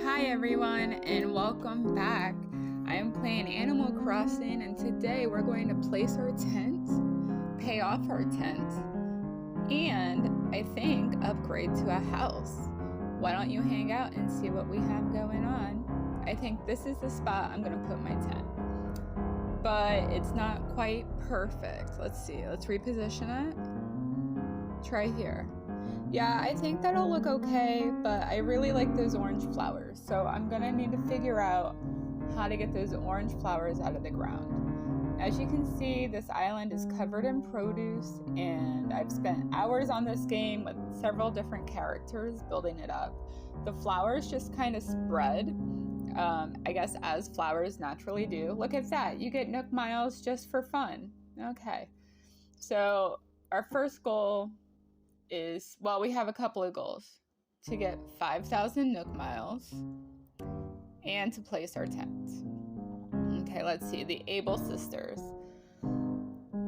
Hi everyone and welcome back. I am playing Animal Crossing and today we're going to place our tent, pay off our tent, and I think upgrade to a house. Why don't you hang out and see what we have going on? I think this is the spot I'm going to put my tent. But it's not quite perfect. Let's see. Let's reposition it. Try here. Yeah, I think that'll look okay, but I really like those orange flowers. So I'm gonna need to figure out how to get those orange flowers out of the ground. As you can see, this island is covered in produce, and I've spent hours on this game with several different characters building it up. The flowers just kind of spread, I guess as flowers naturally do. Look at that, you get Nook Miles just for fun. Okay, so our first goal is, well, we have a couple of goals: to get 5,000 Nook Miles and to place our tent. Okay, let's see, the Able Sisters.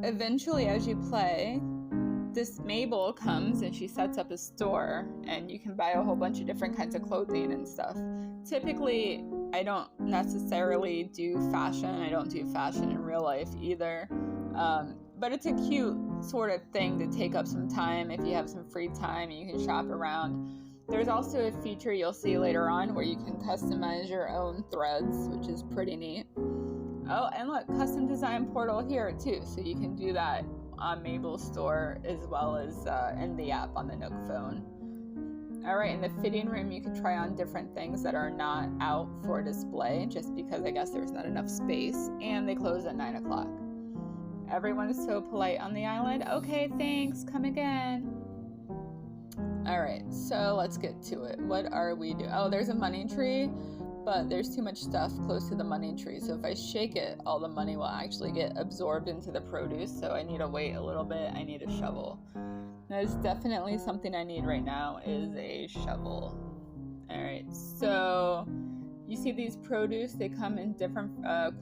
Eventually, as you play, this Mabel comes and she sets up a store and you can buy a whole bunch of different kinds of clothing and stuff. Typically, I don't necessarily do fashion. I don't do fashion in real life either. But it's a cute sort of thing to take up some time if you have some free time and you can shop around. There's also a feature you'll see later on where you can customize your own threads, which is pretty neat. Oh, and look, custom design portal here too, so you can do that on Mabel's store as well as in the app on the Nook phone. All right, in the fitting room, you can try on different things that are not out for display, just because I guess there's not enough space, and they close at 9 o'clock. Everyone is so polite on the island. Okay, thanks, come again. All right, so let's get to it. What are we doing? Oh, there's a money tree, but there's too much stuff close to the money tree. So if I shake it, all the money will actually get absorbed into the produce. So I need to wait a little bit. I need a shovel. That's definitely something I need right now, is a shovel. All right, so you see these produce, they come in different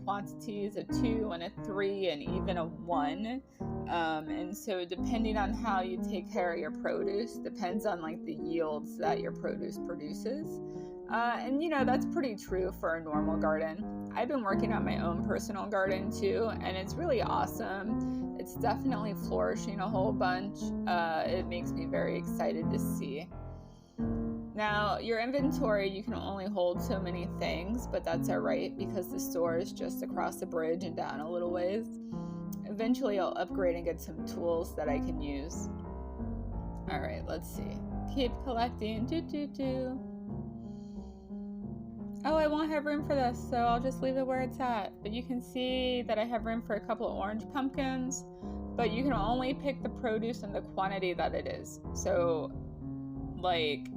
quantities, a 2 and a 3 and even a 1. And so depending on how you take care of your produce, depends on like the yields that your produce produces. And you know, that's pretty true for a normal garden. I've been working on my own personal garden too, and it's really awesome. It's definitely flourishing a whole bunch. It makes me very excited to see. Now, your inventory, you can only hold so many things, but that's all right because the store is just across the bridge and down a little ways. Eventually, I'll upgrade and get some tools that I can use. All right, let's see. Keep collecting. Oh, I won't have room for this, so I'll just leave it where it's at. But you can see that I have room for a couple of orange pumpkins, but you can only pick the produce in the quantity that it is. So, like,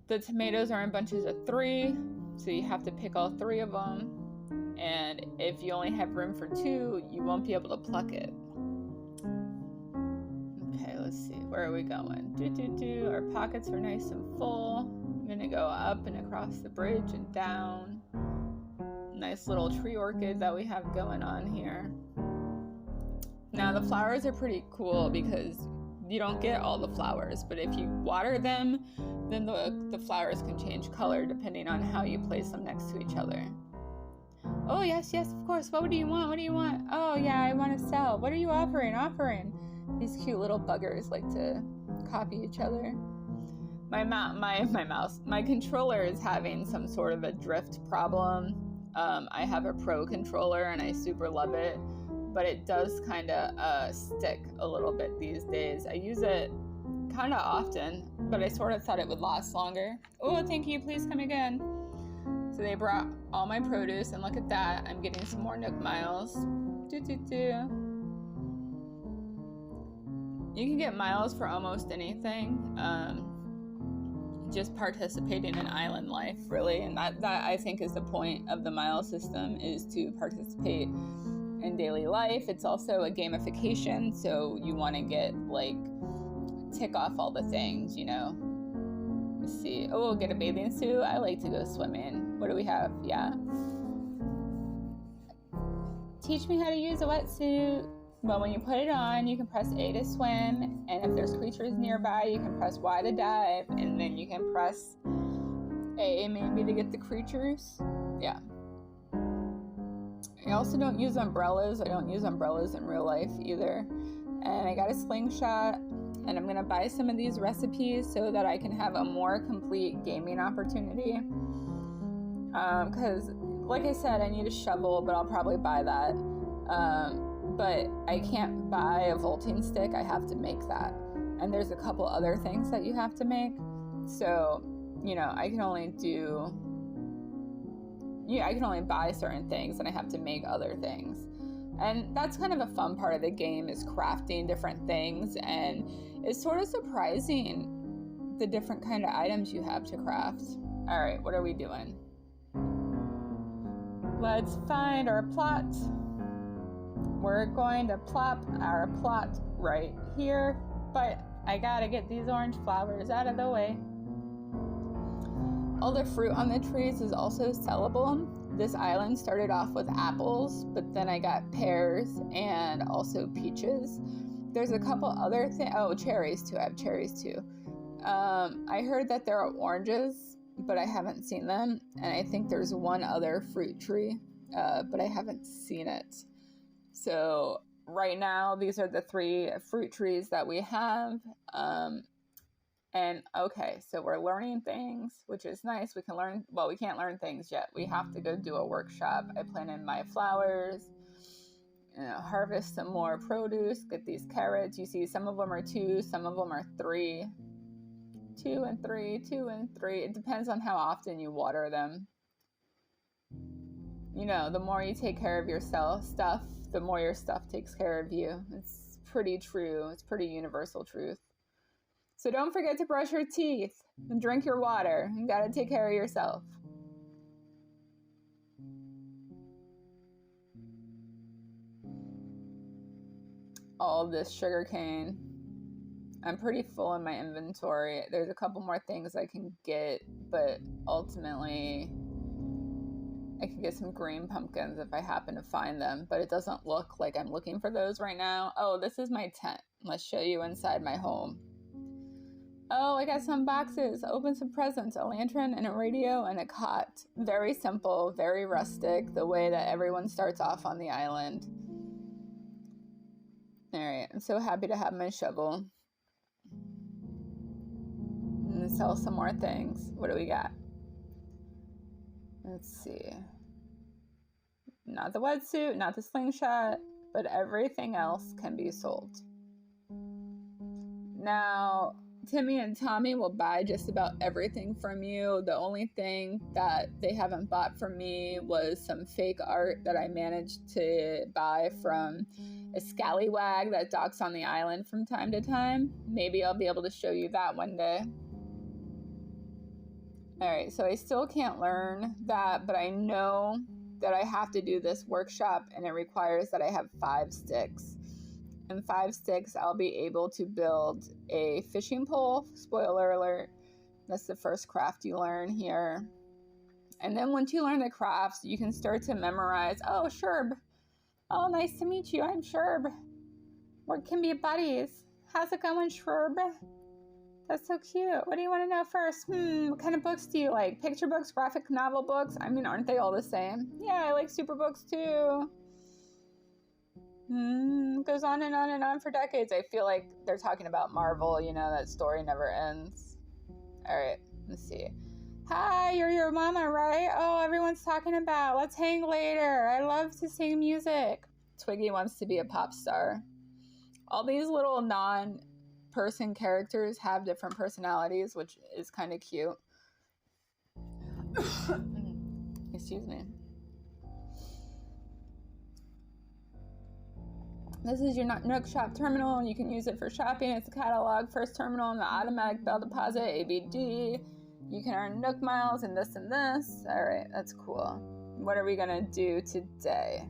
the tomatoes are in bunches of 3, so you have to pick all 3 of them. And if you only have room for 2, you won't be able to pluck it. Okay, let's see. Where are we going? Our pockets are nice and full. I'm going to go up and across the bridge and down. Nice little tree orchid that we have going on here. Now, the flowers are pretty cool because you don't get all the flowers, but if you water them, then the flowers can change color depending on how you place them next to each other. Oh, yes, of course. What do you want? Oh, yeah, I want to sell. What are you offering? These cute little buggers like to copy each other. My controller is having some sort of a drift problem. I have a pro controller and I super love it, but it does kind of stick a little bit these days. I use it kind of often, but I sort of thought it would last longer. Oh, thank you. Please come again. So they brought all my produce, and look at that. I'm getting some more Nook Miles. You can get miles for almost anything. Just participating in island life, really. And that I think is the point of the mile system, is to participate in daily life. It's also a gamification, so you want to get, like, tick off all the things, you know. Let's see. Oh, get a bathing suit. I like to go swimming. What do we have? Yeah. Teach me how to use a wetsuit. Well, when you put it on, you can press A to swim, and if there's creatures nearby, you can press Y to dive, and then you can press A maybe to get the creatures. Yeah. I also don't use umbrellas. I don't use umbrellas in real life either. And I got a slingshot, and I'm gonna buy some of these recipes so that I can have a more complete gaming opportunity. Because, like I said, I need a shovel, but I'll probably buy that. But I can't buy a vaulting stick. I have to make that. And there's a couple other things that you have to make. So, you know, I can only buy certain things, and I have to make other things. And that's kind of a fun part of the game, is crafting different things. And it's sort of surprising the different kind of items you have to craft. All right, what are we doing? Let's find our plot. We're going to plop our plot right here, but I gotta get these orange flowers out of the way. All the fruit on the trees is also sellable. This island started off with apples, but then I got pears and also peaches. There's a couple other things. Oh, cherries too. I have cherries too. I heard that there are oranges, but I haven't seen them. And I think there's one other fruit tree, but I haven't seen it. So right now, these are the 3 fruit trees that we have. And okay, so we're learning things, which is nice. We can learn, well, we can't learn things yet. We have to go do a workshop. I planted my flowers, harvest some more produce, get these carrots. You see, some of them are 2, some of them are 3. 2 and 3, 2 and 3. It depends on how often you water them. You know, the more you take care of your stuff, the more your stuff takes care of you. It's pretty true. It's pretty universal truth. So don't forget to brush your teeth and drink your water. You gotta take care of yourself. All this sugar cane. I'm pretty full in my inventory. There's a couple more things I can get, but ultimately I can get some green pumpkins if I happen to find them, but it doesn't look like I'm looking for those right now. Oh, this is my tent. Let's show you inside my home. Oh, I got some boxes. Open some presents. A lantern and a radio and a cot. Very simple, very rustic, the way that everyone starts off on the island. All right, I'm so happy to have my shovel. And sell some more things. What do we got? Let's see. Not the wetsuit, not the slingshot, but everything else can be sold. Now, Timmy and Tommy will buy just about everything from you. The only thing that they haven't bought from me was some fake art that I managed to buy from a scallywag that docks on the island from time to time. Maybe I'll be able to show you that one day. All right, so I still can't learn that, but I know that I have to do this workshop, and it requires that I have 5 sticks. In 5 sticks, I'll be able to build a fishing pole. Spoiler alert, that's the first craft you learn here. And then once you learn the crafts, you can start to memorize. Oh, Sherb. Oh, nice to meet you. I'm Sherb. We can be buddies. How's it going, Sherb? That's so cute. What do you want to know first? What kind of books do you like? Picture books, graphic novel books? I mean, aren't they all the same? Yeah, I like super books too. Goes on and on and on for decades. I feel like they're talking about Marvel, you know, that story never ends. All right, let's see. Hi, you're your mama, right? Oh, everyone's talking about. Let's hang later. I love to sing music. Twiggy wants to be a pop star. All these little non-person characters have different personalities, which is kind of cute. Excuse me. This is your Nook shop terminal. You can use it for shopping. It's a catalog, first terminal, and the automatic bell deposit, ABD. You can earn Nook Miles and this and this. All right, that's cool. What are we gonna do today?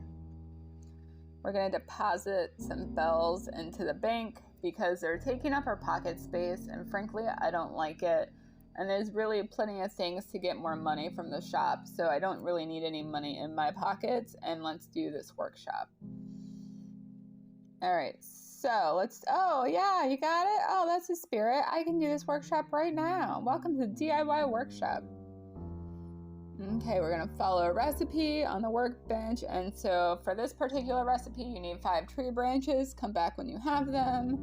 We're gonna deposit some bells into the bank because they're taking up our pocket space, and frankly, I don't like it. And there's really plenty of things to get more money from the shop, so I don't really need any money in my pockets, and let's do this workshop. All right, so let's, oh yeah, you got it? Oh, that's the spirit. I can do this workshop right now. Welcome to the DIY workshop. Okay, we're gonna follow a recipe on the workbench, and so for this particular recipe you need 5 tree branches. Come back when you have them,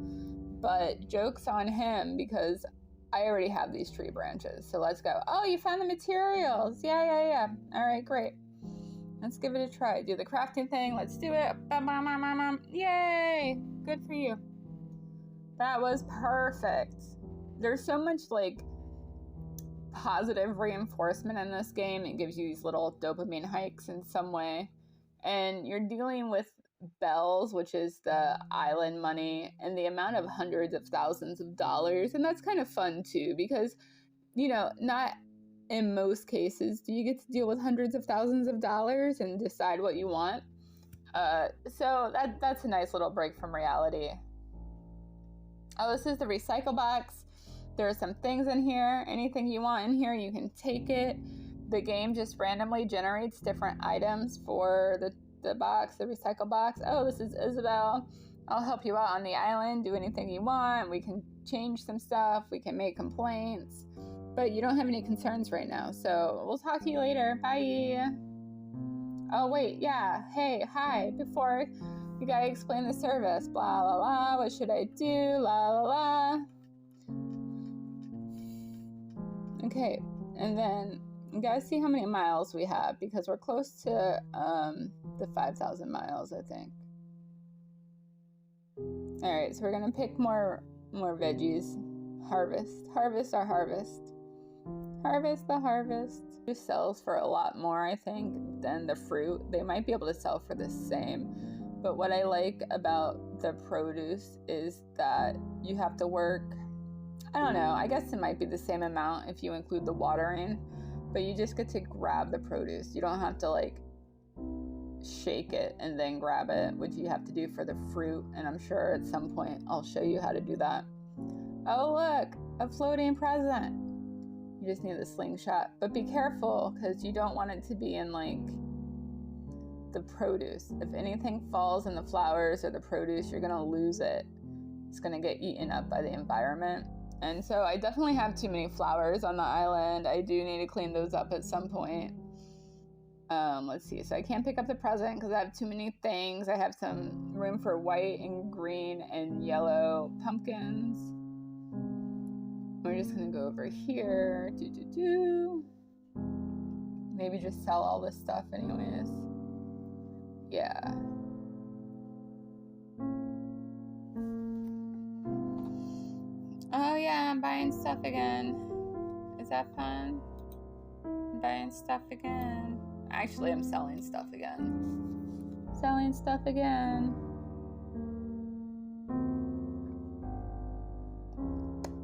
but joke's on him because I already have these tree branches. So let's go. Oh, you found the materials. Yeah. All right, great. Let's give it a try. Do the crafting thing. Let's do it. Yay! Good for you. That was perfect. There's so much like positive reinforcement in this game. It gives you these little dopamine hikes in some way, and you're dealing with bells, which is the island money, and the amount of hundreds of thousands of dollars. And that's kind of fun too, because not in most cases do you get to deal with hundreds of thousands of dollars and decide what you want. So that's a nice little break from reality. Oh, this is the recycle box. There are some things in here. Anything you want in here, you can take it. The game just randomly generates different items for the box, the recycle box. Oh, this is Isabel. I'll help you out on the island. Do anything you want. We can change some stuff. We can make complaints. But you don't have any concerns right now. So we'll talk to you later. Bye. Oh, wait. Yeah. Hey, hi. Before, you gotta explain the service. Blah, blah, blah. What should I do? La, la, la. Okay, and then you guys see how many miles we have, because we're close to the 5,000 miles, I think. All right, so we're gonna pick more veggies. Harvest our harvest. Harvest the harvest. It sells for a lot more, I think, than the fruit. They might be able to sell for the same, but what I like about the produce is that you have to work, I don't know, I guess it might be the same amount if you include the watering, but you just get to grab the produce. You don't have to like shake it and then grab it, which you have to do for the fruit, and I'm sure at some point I'll show you how to do that. Oh look, a floating present. You just need the slingshot, but be careful because you don't want it to be in like the produce. If anything falls in the flowers or the produce, you're gonna lose it. It's gonna get eaten up by the environment. And so I definitely have too many flowers on the island. I do need to clean those up at some point. Let's see. So I can't pick up the present because I have too many things. I have some room for white and green and yellow pumpkins. We're just going to go over here. Maybe just sell all this stuff anyways. Yeah. Oh yeah, I'm buying stuff again. Is that fun? I'm buying stuff again. Actually, I'm selling stuff again. Selling stuff again.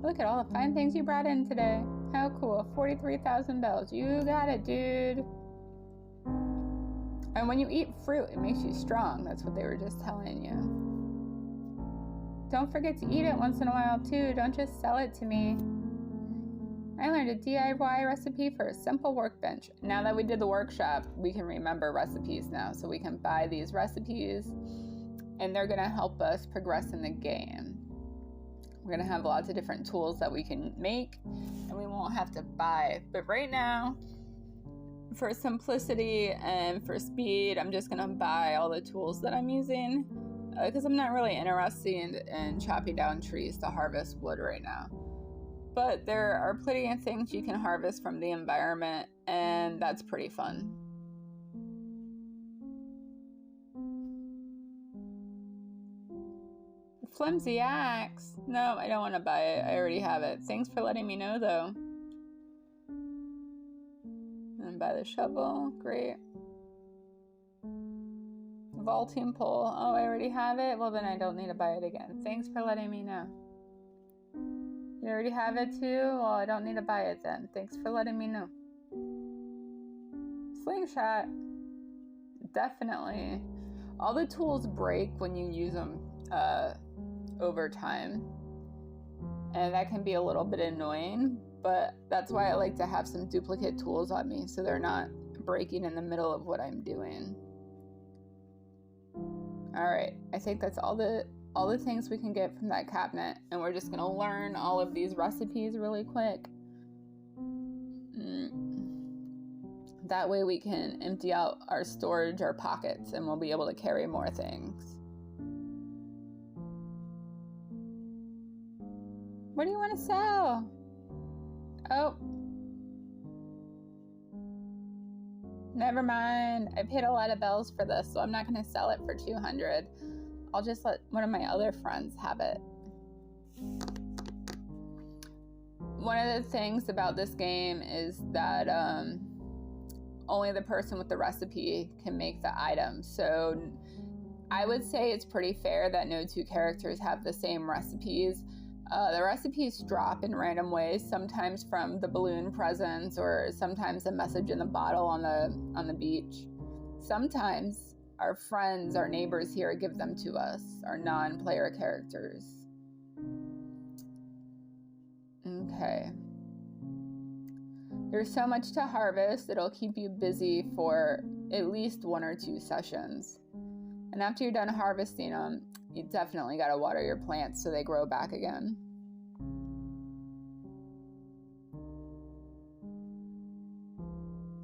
Look at all the fine things you brought in today. How cool. 43,000 bells. You got it, dude. And when you eat fruit, it makes you strong. That's what they were just telling you. Don't forget to eat it once in a while too. Don't just sell it to me. I learned a DIY recipe for a simple workbench. Now that we did the workshop, we can remember recipes now. So we can buy these recipes and they're gonna help us progress in the game. We're gonna have lots of different tools that we can make and we won't have to buy. But right now, for simplicity and for speed, I'm just gonna buy all the tools that I'm using because I'm not really interested in chopping down trees to harvest wood right now. But there are plenty of things you can harvest from the environment, and that's pretty fun. Flimsy axe. No, I don't want to buy it. I already have it. Thanks for letting me know, though. And buy the shovel. Great. Vaulting pole. Oh, I already have it? Well, then I don't need to buy it again. Thanks for letting me know. You already have it too? Well, I don't need to buy it then. Thanks for letting me know. Slingshot. Definitely. All the tools break when you use them over time. And that can be a little bit annoying, but that's why I like to have some duplicate tools on me so they're not breaking in the middle of what I'm doing. All right, I think that's all the things we can get from that cabinet, and we're just gonna learn all of these recipes really quick. That way we can empty out our storage, our pockets, and we'll be able to carry more things. What do you want to sell? Oh. Never mind. I paid a lot of bells for this, so I'm not going to sell it for 200. I'll just let one of my other friends have it. One of the things about this game is that only the person with the recipe can make the item. So I would say it's pretty fair that no two characters have the same recipes. The recipes drop in random ways, sometimes from the balloon presents or sometimes a message in the bottle on the beach. Sometimes our friends, our neighbors here give them to us, our non-player characters. Okay. There's so much to harvest, it'll keep you busy for at least 1 or 2 sessions. And after you're done harvesting them, you definitely gotta water your plants so they grow back again.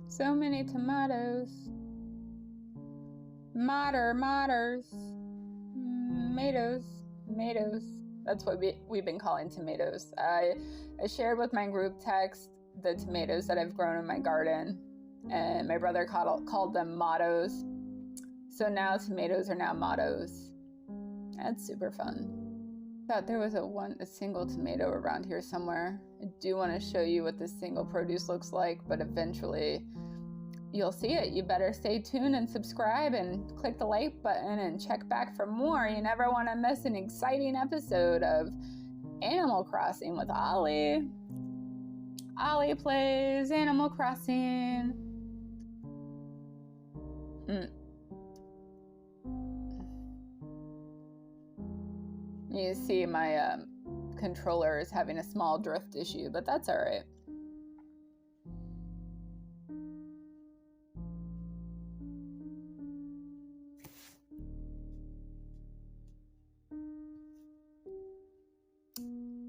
So many tomatoes. Tomatoes. That's what we've been calling tomatoes. I shared with my group text the tomatoes that I've grown in my garden, and my brother called them mottos. So now tomatoes are now mottos. That's super fun. Thought there was a single tomato around here somewhere. I do want to show you what this single produce looks like, but eventually you'll see it. You better stay tuned and subscribe and click the like button and check back for more. You never want to miss an exciting episode of Animal Crossing with Ollie. Ollie plays Animal Crossing. You see my controller is having a small drift issue, but that's all right.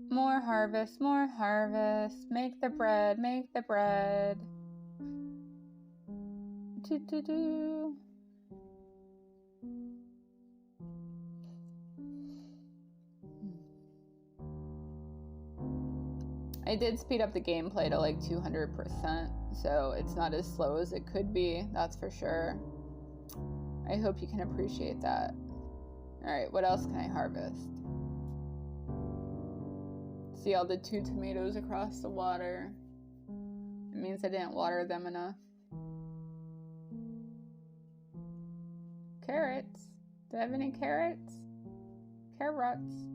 More harvest, make the bread. Do. I did speed up the gameplay to like 200%, so it's not as slow as it could be, that's for sure. I hope you can appreciate that. Alright, what else can I harvest? See all the 2 tomatoes across the water? It means I didn't water them enough. Carrots. Do I have any carrots? Carrots.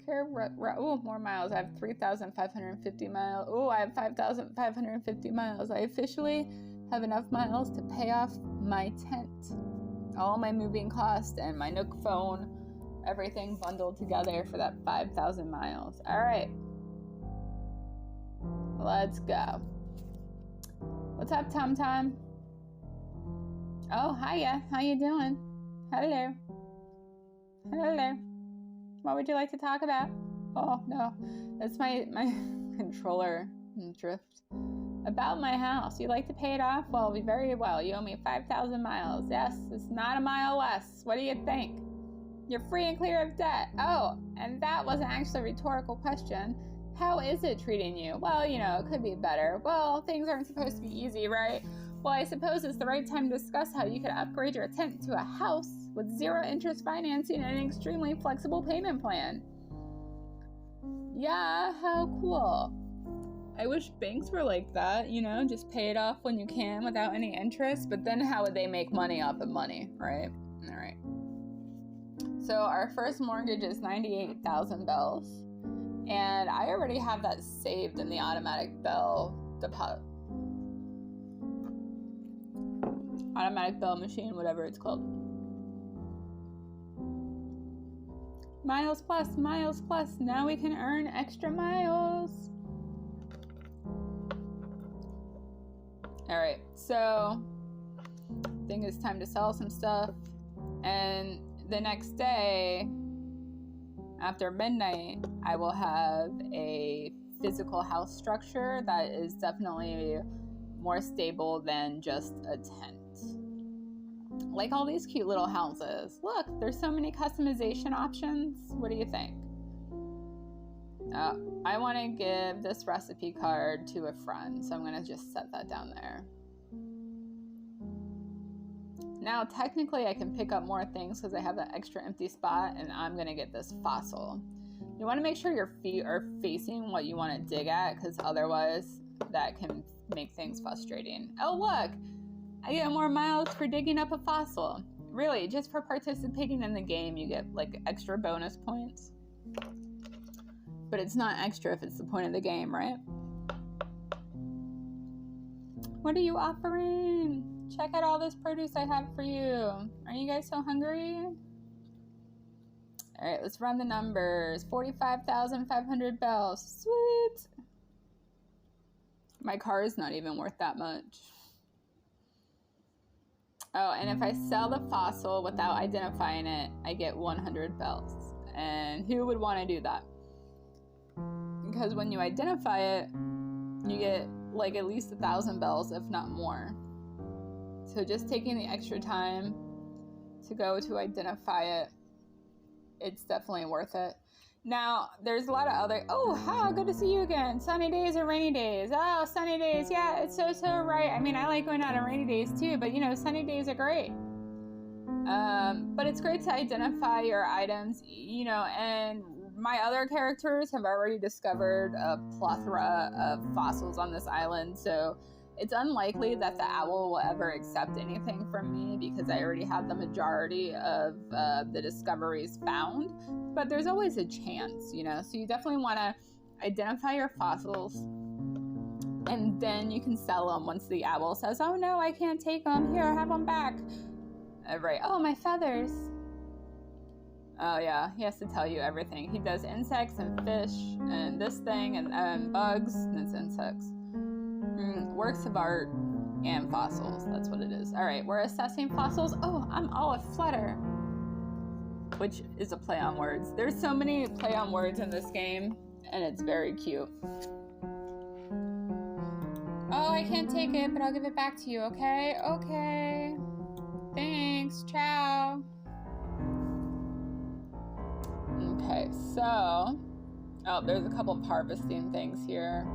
Oh, more miles. I have 3,550 miles. Oh, I have 5,550 miles. I officially have enough miles to pay off my tent. All my moving costs and my Nook phone. Everything bundled together for that 5,000 miles. All right. Let's go. What's up, Tom? Oh, hiya. How you doing? Hello. What would you like to talk about? Oh, no. That's my controller drift. About my house. You'd like to pay it off? Well, very well. You owe me 5,000 miles. Yes, it's not a mile less. What do you think? You're free and clear of debt. Oh, and that wasn't actually a rhetorical question. How is it treating you? Well, it could be better. Well, things aren't supposed to be easy, right? Well, I suppose it's the right time to discuss how you could upgrade your tent to a house with 0 interest financing and an extremely flexible payment plan. Yeah, how cool. I wish banks were like that, just pay it off when you can without any interest, but then how would they make money off of money, right? All right. So our first mortgage is 98,000 bells, and I already have that saved in the automatic bell deposit. Automatic bell machine, whatever it's called. Miles plus. Now we can earn extra miles. All right, so I think it's time to sell some stuff. And the next day, after midnight, I will have a physical house structure that is definitely more stable than just a tent. Like all these cute little houses. Look, there's so many customization options. What do you think? I want to give this recipe card to a friend, so I'm going to just set that down there. Now, technically, I can pick up more things because I have that extra empty spot, and I'm going to get this fossil. You want to make sure your feet are facing what you want to dig at, because otherwise that can make things frustrating. Oh, look! I get more miles for digging up a fossil. Really, just for participating in the game, you get like extra bonus points. But it's not extra if it's the point of the game, right? What are you offering? Check out all this produce I have for you. Are you guys so hungry? All right, let's run the numbers. 45,500 bells. Sweet. My car is not even worth that much. Oh, and if I sell the fossil without identifying it, I get 100 bells. And who would want to do that? Because when you identify it, you get like at least 1,000 bells, if not more. So just taking the extra time to go to identify it, it's definitely worth it. Now, there's a lot of other... Oh, how good to see you again. Sunny days or rainy days? Oh, sunny days. Yeah, it's so right. I mean, I like going out on rainy days too, but you know, sunny days are great. But it's great to identify your items, you know, and my other characters have already discovered a plethora of fossils on this island, so it's unlikely that the owl will ever accept anything from me because I already have the majority of the discoveries found. But there's always a chance, you know, so you definitely want to identify your fossils, and then you can sell them once the owl says, oh no, I can't take them. Here, have them back. Right. Oh, my feathers. Oh yeah, he has to tell you everything. He does insects and fish and this thing and bugs, and it's insects. Works of art and fossils, that's what it is. All right, we're assessing fossils. Oh, I'm all aflutter, which is a play on words. There's so many play on words in this game, and it's very cute. Oh, I can't take it, but I'll give it back to you, okay? Okay. Thanks, ciao. Okay, so... Oh, there's a couple of harvesting things here.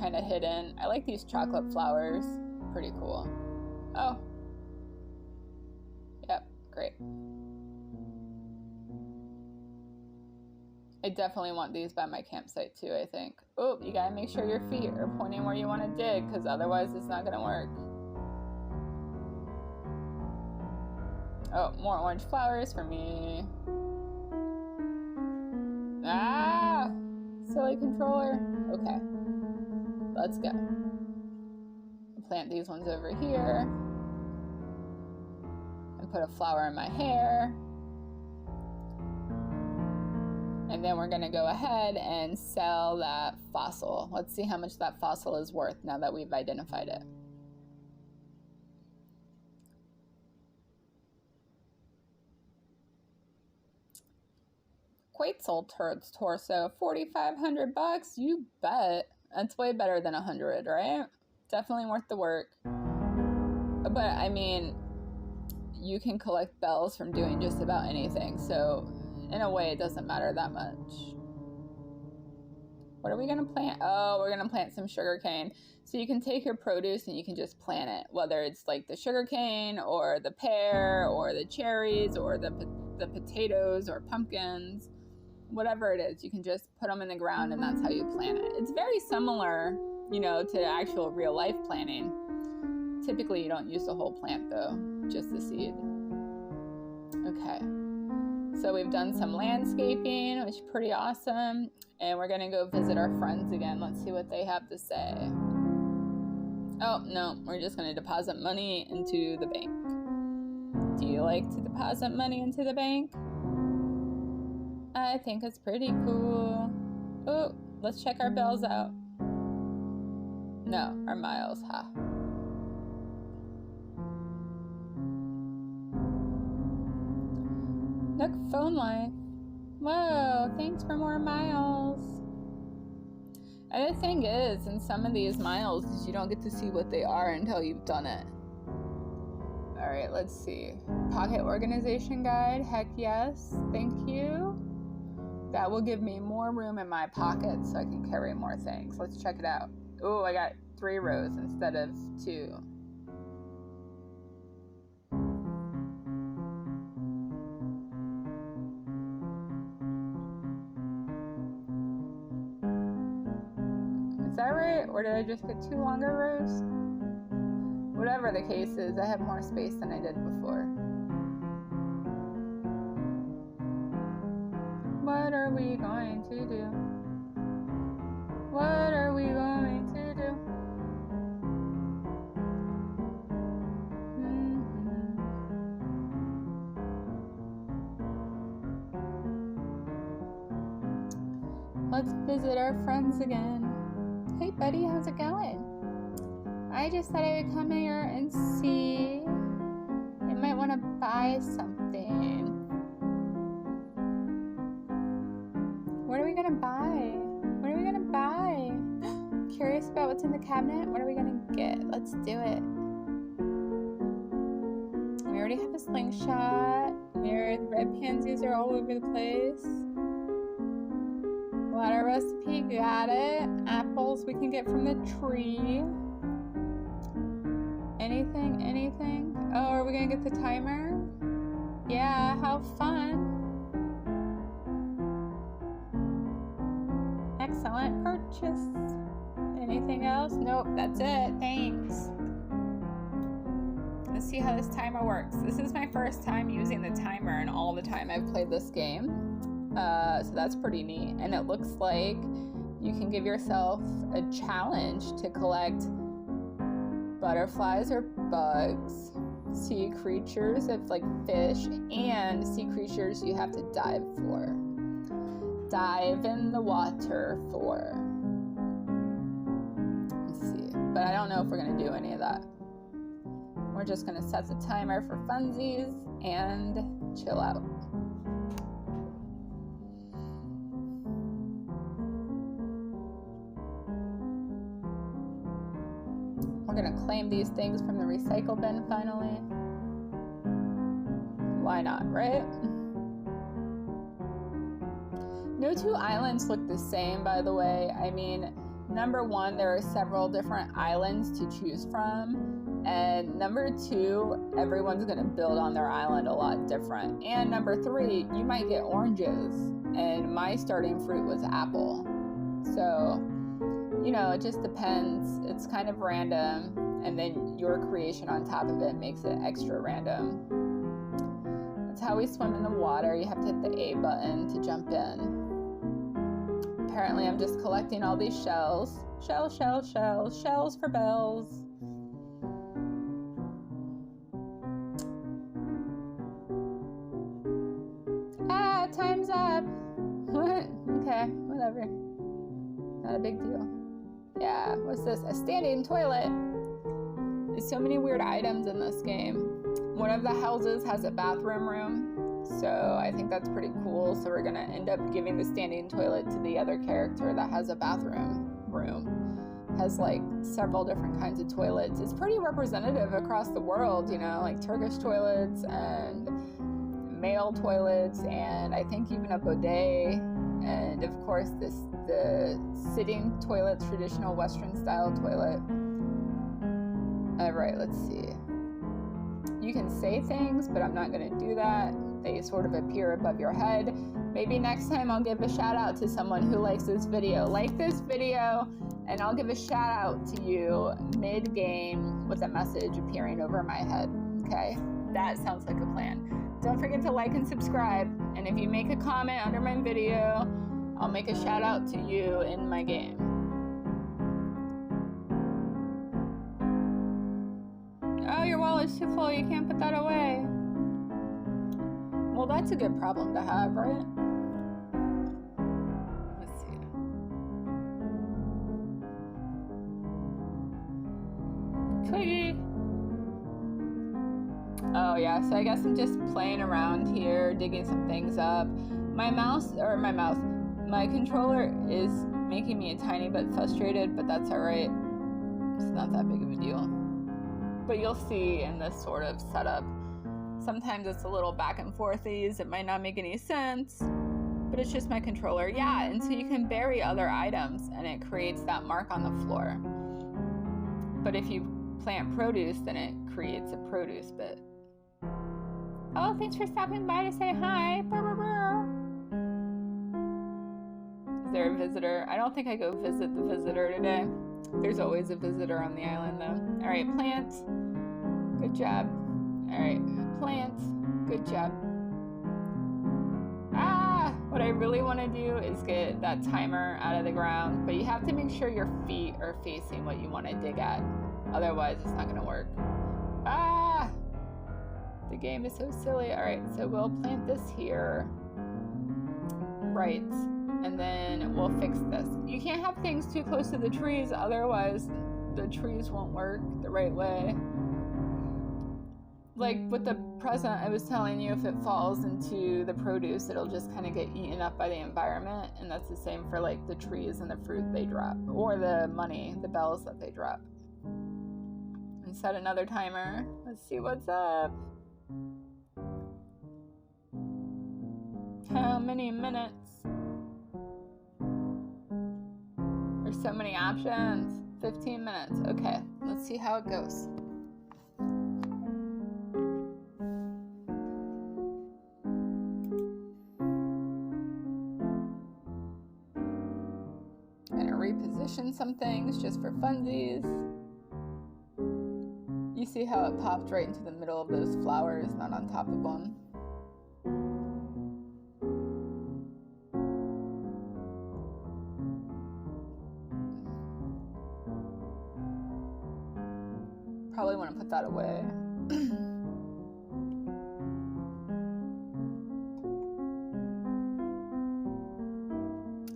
Kind of hidden. I like these chocolate flowers. Pretty cool. Oh. Yep, great. I definitely want these by my campsite too, I think. Oh, you gotta make sure your feet are pointing where you want to dig, because otherwise it's not gonna work. Oh, more orange flowers for me. Ah! Silly controller. Okay. Let's go. Plant these ones over here. And put a flower in my hair. And then we're gonna go ahead and sell that fossil. Let's see how much that fossil is worth now that we've identified it. Quetzal torso, 4,500 bucks. You bet. That's way better than 100, right? Definitely worth the work. But I mean, you can collect bells from doing just about anything, so in a way it doesn't matter that much. What are we gonna plant? Oh, we're gonna plant some sugarcane. So you can take your produce and you can just plant it, whether it's like the sugarcane or the pear or the cherries or the potatoes or pumpkins. Whatever it is, you can just put them in the ground and that's how you plant it. It's very similar, you know, to actual real life planting. Typically you don't use the whole plant though, just the seed. Okay, so we've done some landscaping, which is pretty awesome, and we're gonna go visit our friends again. Let's see what they have to say. Oh no, we're just gonna deposit money into the bank. Do you like to deposit money into the bank? I think it's pretty cool. Oh, let's check our bells out. No, our miles, ha. Nook phone line. Whoa, thanks for more miles. And the thing is, in some of these miles, you don't get to see what they are until you've done it. Alright, let's see. Pocket organization guide, heck yes, thank you. That will give me more room in my pocket so I can carry more things. Let's check it out. Oh, I got 3 rows instead of 2. Is that right? Or did I just get 2 longer rows? Whatever the case is, I have more space than I did before. What are we going to do? What are we going to do? Let's visit our friends again. Hey buddy, how's it going? I just thought I would come here and see. You might want to buy something. What are we gonna buy? What are we gonna buy? Curious about what's in the cabinet? What are we gonna get? Let's do it. We already have a slingshot. The red pansies are all over the place. Water recipe, got it. Apples we can get from the tree. Anything? Oh, are we gonna get the timer? Yeah, how fun. Excellent purchase. Anything else? Nope, that's it. Thanks. Let's see how this timer works. This is my first time using the timer in all the time I've played this game. So that's pretty neat. And it looks like you can give yourself a challenge to collect butterflies or bugs, sea creatures of like fish, and sea creatures you have to dive for. Dive in the water for. Let's see. But I don't know if we're gonna do any of that. We're just gonna set the timer for funsies and chill out. We're gonna claim these things from the recycle bin finally. Why not, right? No 2 islands look the same, by the way. I mean, number 1, there are several different islands to choose from. And number 2, everyone's gonna build on their island a lot different. And number 3, you might get oranges. And my starting fruit was apple. So, you know, it just depends. It's kind of random. And then your creation on top of it makes it extra random. That's how we swim in the water. You have to hit the A button to jump in. Apparently I'm just collecting all these shells. Shells for bells. Ah, time's up. What? Okay, whatever. Not a big deal. Yeah, what's this? A standing toilet. There's so many weird items in this game. One of the houses has a bathroom room, so I think that's pretty cool. So we're gonna end up giving the standing toilet to the other character that has a bathroom room. Has like several different kinds of toilets. It's pretty representative across the world, you know, like Turkish toilets and male toilets, and I think even a bidet, and of course the sitting toilet, traditional Western style toilet. Alright, let's see. You can say things, but I'm not going to do that. They sort of appear above your head. Maybe next time I'll give a shout out to someone who likes this video. Like this video, and I'll give a shout out to you mid-game with a message appearing over my head. Okay? That sounds like a plan. Don't forget to like and subscribe. And if you make a comment under my video, I'll make a shout out to you in my game. Oh, your wallet's too full, you can't put that away. Well, that's a good problem to have, right? Let's see. Twiggy! Oh yeah, so I guess I'm just playing around here, digging some things up. My controller is making me a tiny bit frustrated, but that's alright. It's not that big of a deal. But you'll see in this sort of setup, sometimes it's a little back and forthies. It might not make any sense, but it's just my controller. Yeah, and so you can bury other items and it creates that mark on the floor. But if you plant produce, then it creates a produce bit. Oh, thanks for stopping by to say hi. Brr, brr, brr. Is there a visitor? I don't think I go visit the visitor today. There's always a visitor on the island though. All right, plant. Good job. All right, plant. Good job. Ah, what I really want to do is get that timer out of the ground, but you have to make sure your feet are facing what you want to dig at. Otherwise, it's not going to work. Ah! The game is so silly. All right, so we'll plant this here. Right. And then we'll fix this. You can't have things too close to the trees, otherwise the trees won't work the right way. Like with the present, I was telling you, if it falls into the produce, it'll just kind of get eaten up by the environment. And that's the same for like the trees and the fruit they drop, or the money, the bells that they drop. And set another timer. Let's see what's up. How many minutes? There's so many options. 15 minutes. Okay, let's see how it goes. Gonna reposition some things just for funsies. You see how it popped right into the middle of those flowers, not on top of them. Probably want to put that away.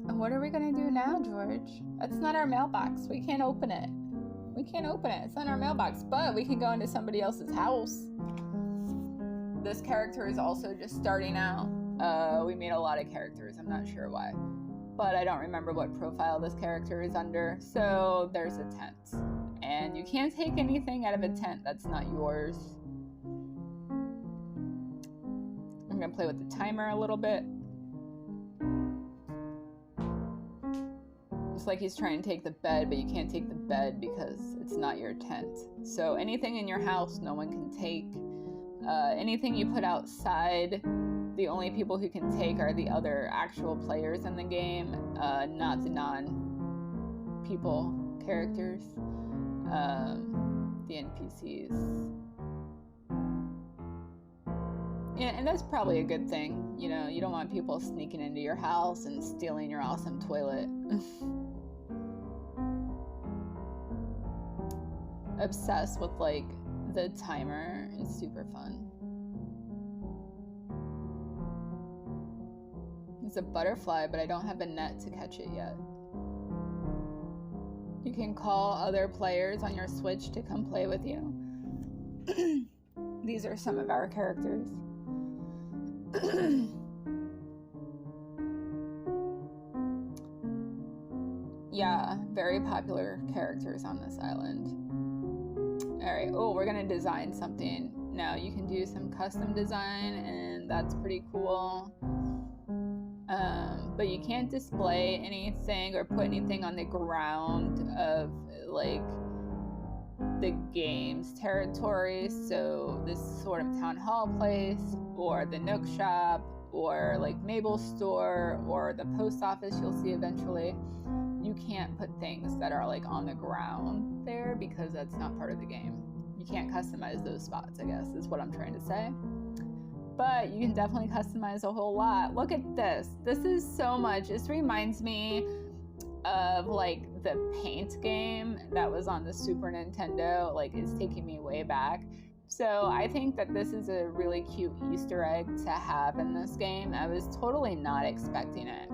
And what are we going to do now, George? That's not our mailbox. We can't open it. We can't open it. It's not our mailbox, but we can go into somebody else's house. This character is also just starting out. We made a lot of characters. I'm not sure why, but I don't remember what profile this character is under. So there's a tent. And you can't take anything out of a tent that's not yours. I'm gonna play with the timer a little bit. It's like he's trying to take the bed, but you can't take the bed because it's not your tent. So anything in your house, no one can take. Anything you put outside, the only people who can take are the other actual players in the game, not the non-people characters. The NPCs. Yeah, and that's probably a good thing. You know, you don't want people sneaking into your house and stealing your awesome toilet. Obsessed with like the timer. It's super fun. It's a butterfly, but I don't have a net to catch it yet. You can call other players on your Switch to come play with you. These are some of our characters. Yeah, very popular characters on this island. Alright, oh, we're gonna design something. Now you can do some custom design, and that's pretty cool. But you can't display anything or put anything on the ground of like the game's territory. So this sort of town hall place, or the Nook shop, or like Mabel's store, or the post office you'll see eventually. You can't put things that are like on the ground there because that's not part of the game. You can't customize those spots, I guess, is what I'm trying to say. But you can definitely customize a whole lot. Look at this. This is so much. This reminds me of like the Paint game that was on the Super Nintendo. Like, it's taking me way back. So I think that this is a really cute Easter egg to have in this game. I was totally not expecting it.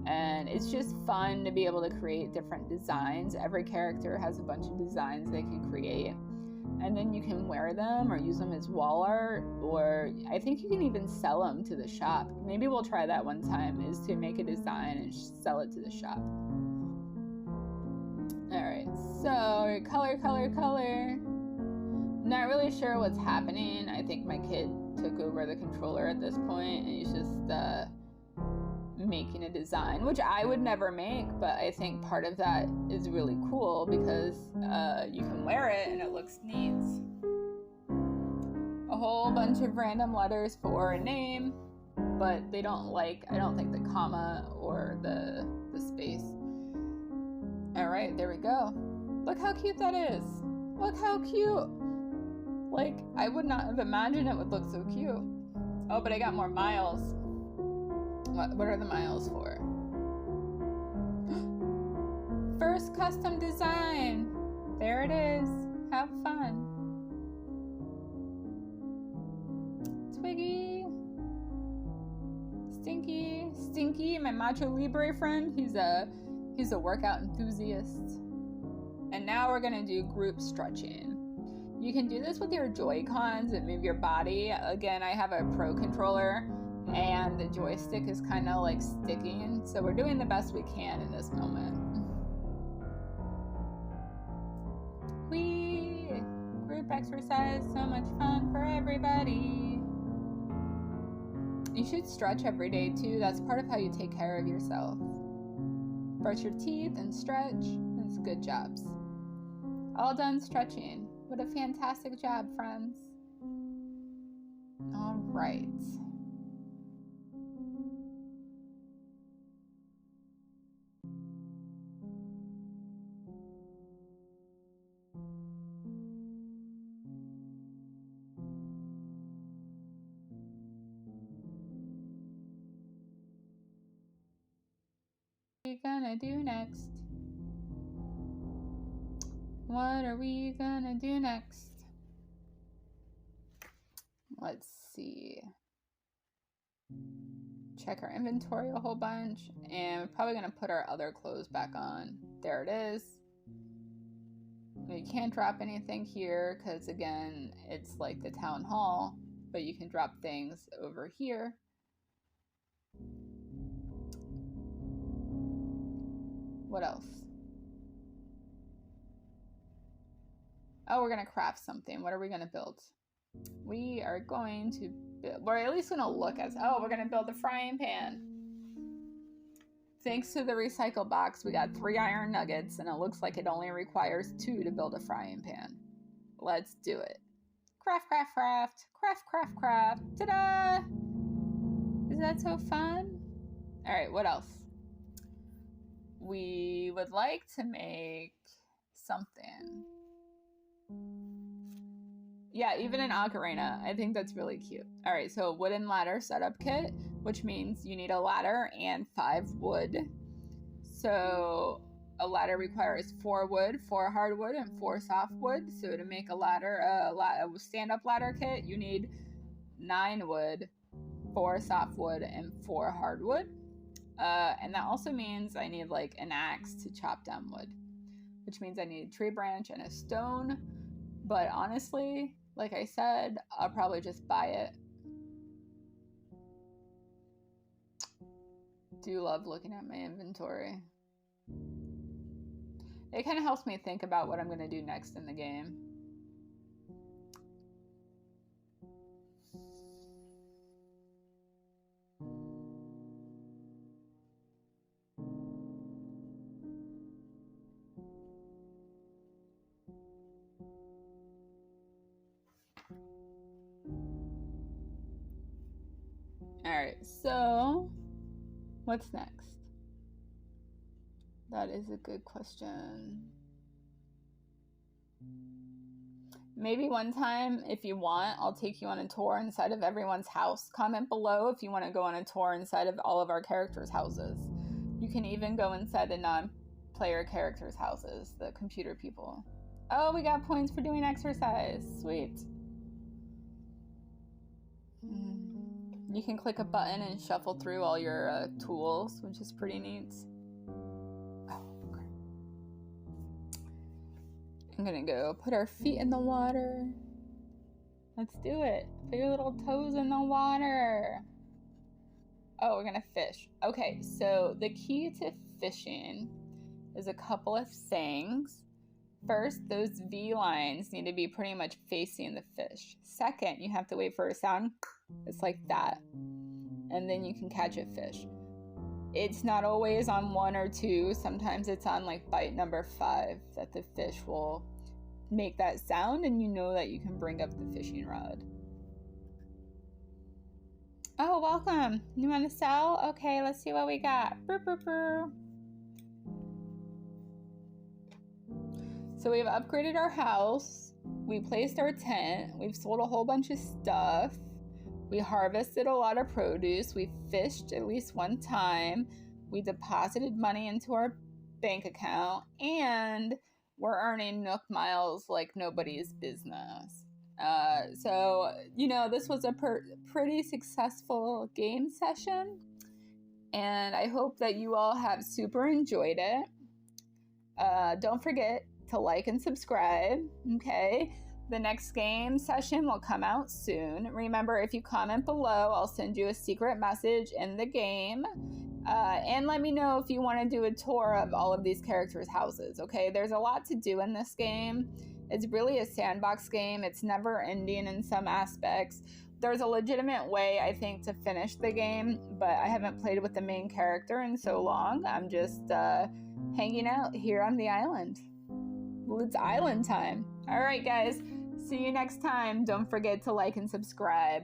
And it's just fun to be able to create different designs. Every character has a bunch of designs they can create. And then you can wear them or use them as wall art, or I think you can even sell them to the shop. Maybe we'll try that one time, is to make a design and sell it to the shop. Alright, so color, color, color. Not really sure what's happening. I think my kid took over the controller at this point and he's just making a design, which I would never make, but I think part of that is really cool because you can wear it and it looks neat. A whole bunch of random letters for a name, but they don't like, I don't think, the comma or the space. Alright, there we go. Look how cute that is. Look how cute. Like, I would not have imagined it would look so cute. Oh, but I got more miles. What are the miles for? First custom design. There it is. Have fun. Twiggy. Stinky. Stinky, my Macho Libre friend. He's a workout enthusiast. And now we're gonna do group stretching. You can do this with your Joy-Cons and move your body. Again, I have a Pro controller and the joystick is kind of like sticking, so we're doing the best we can in this moment. Whee! Group exercise, so much fun for everybody. You should stretch every day too. That's part of how you take care of yourself. Brush your teeth and stretch. That's good jobs. All done stretching. What a fantastic job, friends. All right. What are we gonna do next? What are we gonna do next? Let's see. Check our inventory a whole bunch, and we're probably gonna put our other clothes back on. There it is. You can't drop anything here because, again, it's like the town hall, but you can drop things over here. What else? Oh, we're gonna craft something. What are we gonna build? We are going to build, we're at least gonna look at, oh, we're gonna build a frying pan. Thanks to the recycle box, we got 3 iron nuggets, and it looks like it only requires 2 to build a frying pan. Let's do it. Craft, craft, craft, craft, craft, craft. Ta-da! Is that so fun? All right, what else? We would like to make something. Yeah, even an ocarina. I think that's really cute. All right, so wooden ladder setup kit, which means you need a ladder and 5 wood. So a ladder requires 4 wood, 4 hardwood, and 4 softwood. So to make a ladder, a stand-up ladder kit, you need 9 wood, 4 softwood, and 4 hardwood. And that also means I need like an axe to chop down wood, which means I need a tree branch and a stone. But honestly, like I said, I'll probably just buy it. Do love looking at my inventory. It kind of helps me think about what I'm going to do next in the game. Alright, so what's next? That is a good question. Maybe one time, if you want, I'll take you on a tour inside of everyone's house. Comment below if you want to go on a tour inside of all of our characters' houses. You can even go inside the non-player characters' houses, the computer people. Oh, we got points for doing exercise. Sweet. You can click a button and shuffle through all your tools, which is pretty neat. Oh, okay. I'm gonna go put our feet in the water. Let's do it. Put your little toes in the water. Oh, we're gonna fish. Okay, so the key to fishing is a couple of things. First, those V lines need to be pretty much facing the fish. Second, you have to wait for a sound. It's like that. And then you can catch a fish. It's not always on 1 or 2. Sometimes it's on like bite number 5 that the fish will make that sound, and you know that you can bring up the fishing rod. Oh, welcome. You want to sell? Okay, let's see what we got. Brr, brr, brr. So we've upgraded our house. We placed our tent. We've sold a whole bunch of stuff. We harvested a lot of produce. We fished at least one time. We deposited money into our bank account. And we're earning Nook Miles like nobody's business. So, you know, this was a pretty successful game session. And I hope that you all have super enjoyed it. Don't forget to like and subscribe, okay? The next game session will come out soon. Remember, if you comment below, I'll send you a secret message in the game. And let me know if you want to do a tour of all of these characters' houses, okay? There's a lot to do in this game. It's really a sandbox game. It's never ending in some aspects. There's a legitimate way, I think, to finish the game, but I haven't played with the main character in so long. I'm just hanging out here on the island. Well, it's island time. All right, guys. See you next time. Don't forget to like and subscribe.